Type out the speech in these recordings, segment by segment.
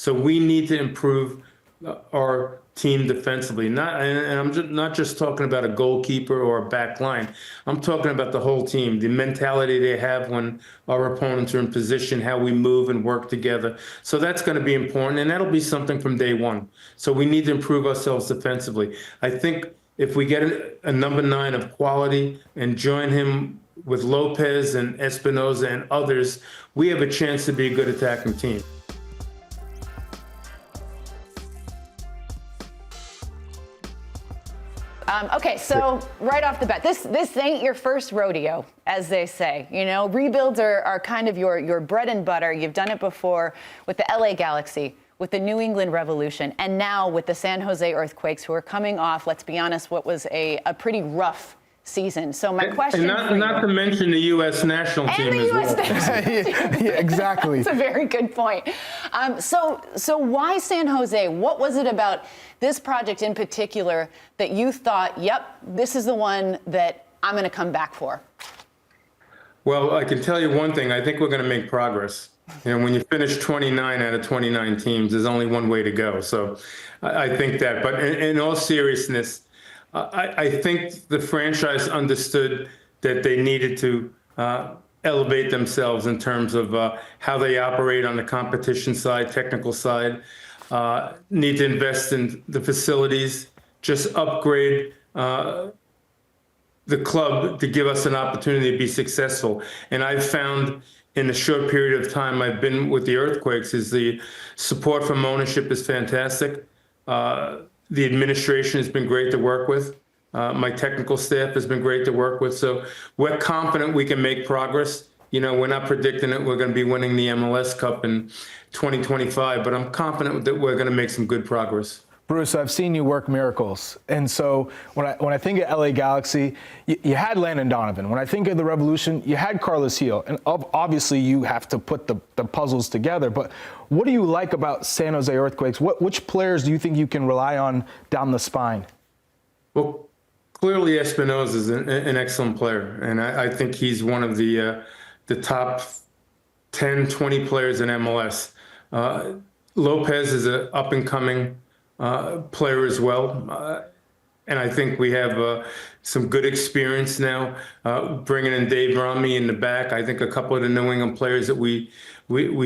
So we need to improve our team defensively. And I'm not just talking about a goalkeeper or a back line. I'm talking about the whole team, the mentality they have when our opponents are in position, how we move and work together. So that's going to be important, and that'll be something from day one. So we need to improve ourselves defensively. I think if we get a number 9 of quality and join him with Lopez and Espinoza and others, we have a chance to be a good attacking team. Okay, so right off the bat, this ain't your first rodeo, as they say. You know, rebuilds are kind of your bread and butter. You've done it before with the LA Galaxy, with the New England Revolution, and now with the San Jose Earthquakes, who are coming off, let's be honest, what was a pretty rough season. So my question, and not to mention the U.S. national team and the as US well. national team. Yeah, exactly. That's a very good point. So why San Jose? What was it about this project in particular that you thought, yep, this is the one that I'm going to come back for? Well, I can tell you one thing. I think we're going to make progress. And when you finish 29 out of 29 teams, there's only one way to go. So I think that. But in all seriousness, I think the franchise understood that they needed to elevate themselves in terms of how they operate on the competition side, technical side, need to invest in the facilities, just upgrade the club to give us an opportunity to be successful. And I've found in the short period of time I've been with the Earthquakes is the support from ownership is fantastic. The administration has been great to work with. My technical staff has been great to work with. So we're confident we can make progress. You know, we're not predicting that we're going to be winning the MLS Cup in 2025, but I'm confident that we're going to make some good progress. Bruce, I've seen you work miracles. And so when I think of LA Galaxy, you had Landon Donovan. When I think of the Revolution, you had Carlos Heel. And obviously you have to put the puzzles together. But what do you like about San Jose Earthquakes? Which players do you think you can rely on down the spine? Well, clearly Espinoza is an excellent player. And I think he's one of the top 10, 20 players in MLS. Lopez is an up-and-coming player as well. And I think we have some good experience now bringing in Dave Romney in the back. I think a couple of the New England players that we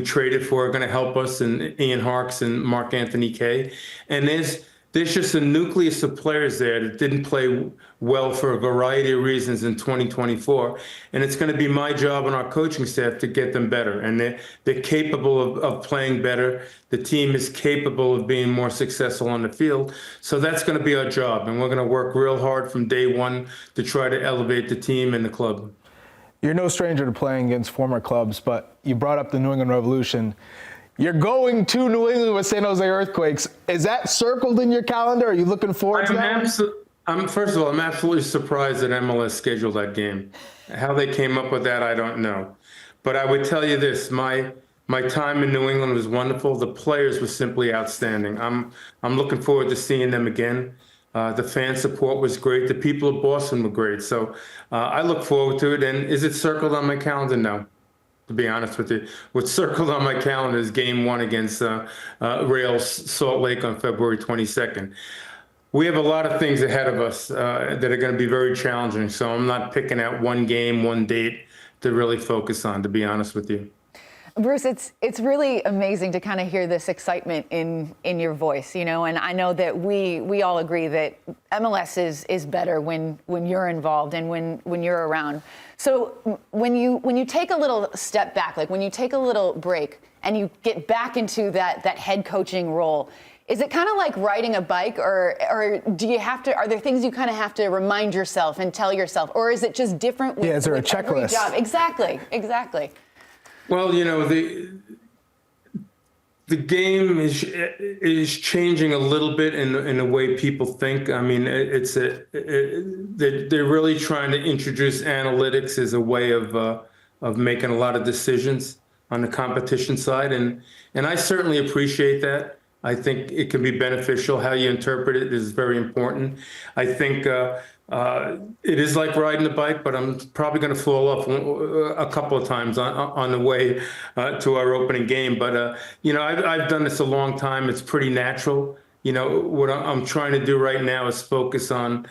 traded for are going to help us, and Ian Harkes and Mark Anthony Kay. And there's just a nucleus of players there that didn't play well for a variety of reasons in 2024. And it's going to be my job and our coaching staff to get them better. And they're capable of playing better. The team is capable of being more successful on the field. So that's going to be our job. And we're going to work real hard from day one to try to elevate the team and the club. You're no stranger to playing against former clubs, but you brought up the New England Revolution. You're going to New England with San Jose Earthquakes. Is that circled in your calendar? Are you looking forward to that? First of all, I'm absolutely surprised that MLS scheduled that game. How they came up with that, I don't know. But I would tell you this, my time in New England was wonderful. The players were simply outstanding. I'm looking forward to seeing them again. The fan support was great. The people of Boston were great. So I look forward to it. And is it circled on my calendar? No. To be honest with you, what's circled on my calendar is Game 1 against Real Salt Lake on February 22nd. We have a lot of things ahead of us that are going to be very challenging, so I'm not picking out one game, one date to really focus on, to be honest with you. Bruce, it's really amazing to kind of hear this excitement in your voice, you know, and I know that we all agree that MLS is better when you're involved and when you're around. So when you take a little step back, like when you take a little break and you get back into that head coaching role, is it kind of like riding a bike, or do you have to? Are there things you kind of have to remind yourself and tell yourself, or is it just different? Is there a checklist? Job? Exactly. Well, you know, the game is changing a little bit in the way people think. I mean, they're really trying to introduce analytics as a way of making a lot of decisions on the competition side, and I certainly appreciate that. I think it can be beneficial. How you interpret it is very important. I think it is like riding a bike, but I'm probably going to fall off a couple of times on the way to our opening game. But, I've done this a long time. It's pretty natural. What I'm trying to do right now is focus on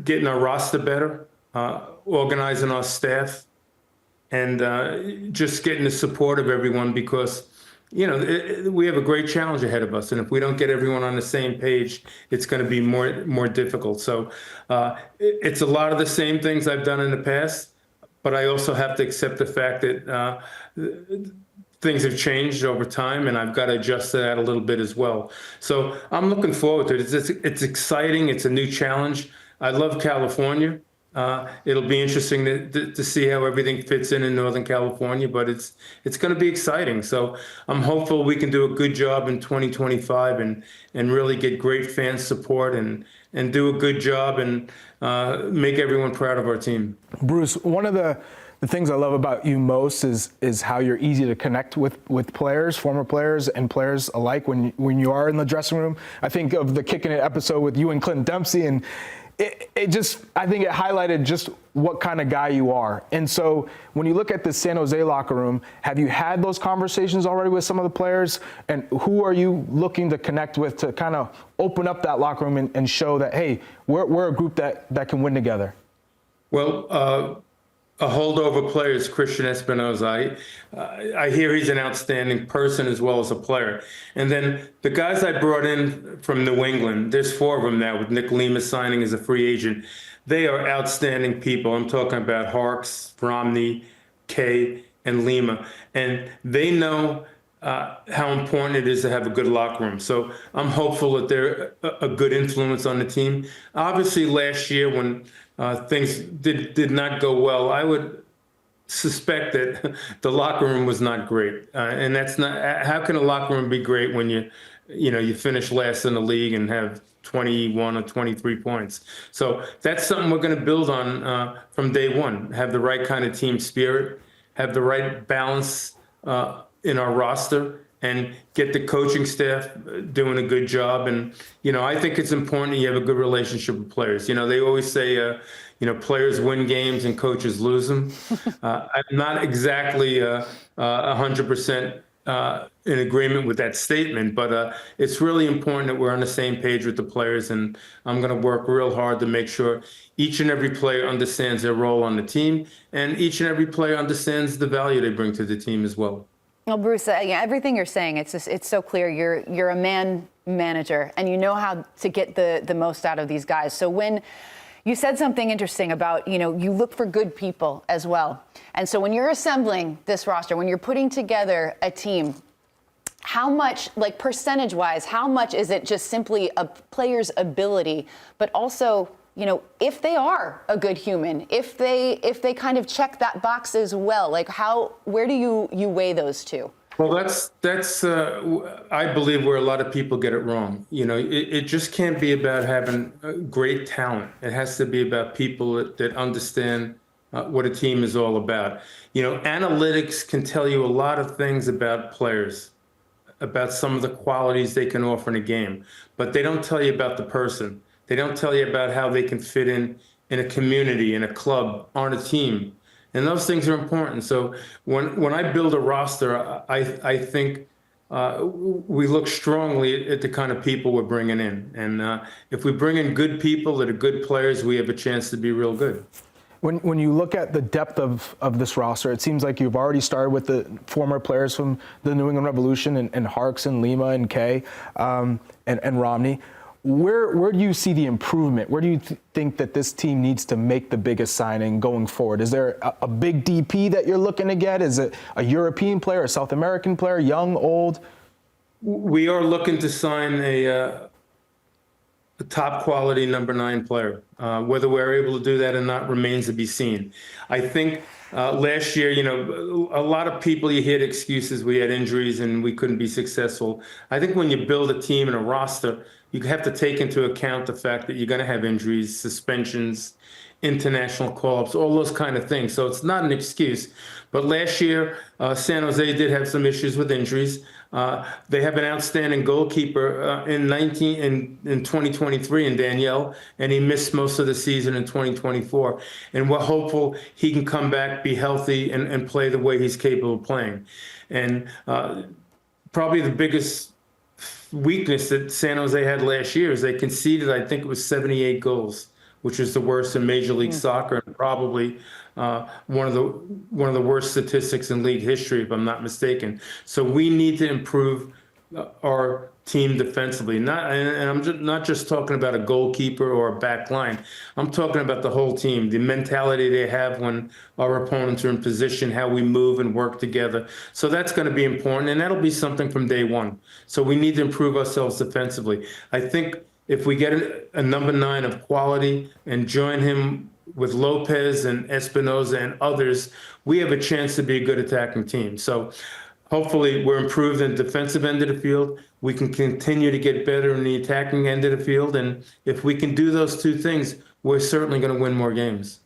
getting our roster better, organizing our staff, and just getting the support of everyone because we have a great challenge ahead of us, and if we don't get everyone on the same page, it's going to be more difficult. So it's a lot of the same things I've done in the past, but I also have to accept the fact that things have changed over time, and I've got to adjust to that a little bit as well. So I'm looking forward to it. It's exciting. It's a new challenge. I love California. It'll be interesting to see how everything fits in Northern California, but it's going to be exciting. So I'm hopeful we can do a good job in 2025 and really get great fan support and do a good job and make everyone proud of our team. Bruce, one of the things I love about you most is how you're easy to connect with players, former players and players alike when you are in the dressing room. I think of the Kicking It episode with you and Clinton Dempsey, and I think it highlighted just what kind of guy you are. And so when you look at the San Jose locker room, have you had those conversations already with some of the players? And who are you looking to connect with to kind of open up that locker room and show that, hey, we're a group that can win together? Well, a holdover player is Christian Espinoza. I hear he's an outstanding person as well as a player. And then the guys I brought in from New England, there's 4 of them now with Nick Lima signing as a free agent. They are outstanding people. I'm talking about Harks, Romney, Kay, and Lima. And they know how important it is to have a good locker room. So I'm hopeful that they're a good influence on the team. Obviously, last year when things did not go well, I would suspect that the locker room was not great. And that's not, how can a locker room be great when you finish last in the league and have 21 or 23 points? So that's something we're going to build on from day one. Have the right kind of team spirit, have the right balance in our roster, and get the coaching staff doing a good job. And, I think it's important you have a good relationship with players. They always say, players win games and coaches lose them. I'm not exactly 100% in agreement with that statement, but it's really important that we're on the same page with the players. And I'm going to work real hard to make sure each and every player understands their role on the team, and each and every player understands the value they bring to the team as well. Well, Bruce, everything you're saying, it's so clear. You're a manager, and you know how to get the most out of these guys. So when you said something interesting about, you look for good people as well. And so when you're assembling this roster, when you're putting together a team, how much, like percentage-wise, how much is it just simply a player's ability, but also, if they are a good human, if they kind of check that box as well, like where do you weigh those two? Well, that's I believe where a lot of people get it wrong. It just can't be about having great talent. It has to be about people that understand what a team is all about. Analytics can tell you a lot of things about players, about some of the qualities they can offer in a game, but they don't tell you about the person. They don't tell you about how they can fit in a community, in a club, on a team. And those things are important. So when I build a roster, I think we look strongly at the kind of people we're bringing in. And if we bring in good people that are good players, we have a chance to be real good. When you look at the depth of this roster, it seems like you've already started with the former players from the New England Revolution and Harks and Lima and Kay and Romney. Where do you see the improvement? Where do you think that this team needs to make the biggest signing going forward? Is there a big DP that you're looking to get? Is it a European player, a South American player, young, old? We are looking to sign a top quality number 9 player. Whether we're able to do that or not remains to be seen. I think last year, a lot of people, you hear excuses. We had injuries and we couldn't be successful. I think when you build a team and a roster, you have to take into account the fact that you're going to have injuries, suspensions, international call-ups, all those kind of things. So it's not an excuse. But last year, San Jose did have some issues with injuries. They have an outstanding goalkeeper in 2023 in Danielle, and he missed most of the season in 2024. And we're hopeful he can come back, be healthy, and play the way he's capable of playing. And probably the biggest weakness that San Jose had last year is they conceded, I think it was 78 goals, which is the worst in Major League Soccer, and probably one of the worst statistics in league history, if I'm not mistaken. So we need to improve our team defensively. And I'm not just talking about a goalkeeper or a back line. I'm talking about the whole team, the mentality they have when our opponents are in position, how we move and work together. So that's going to be important, and that'll be something from day one. So we need to improve ourselves defensively. I think if we get a number 9 of quality and join him with Lopez and Espinoza and others, we have a chance to be a good attacking team. So hopefully we're improved in the defensive end of the field. We can continue to get better in the attacking end of the field. And if we can do those two things, we're certainly going to win more games.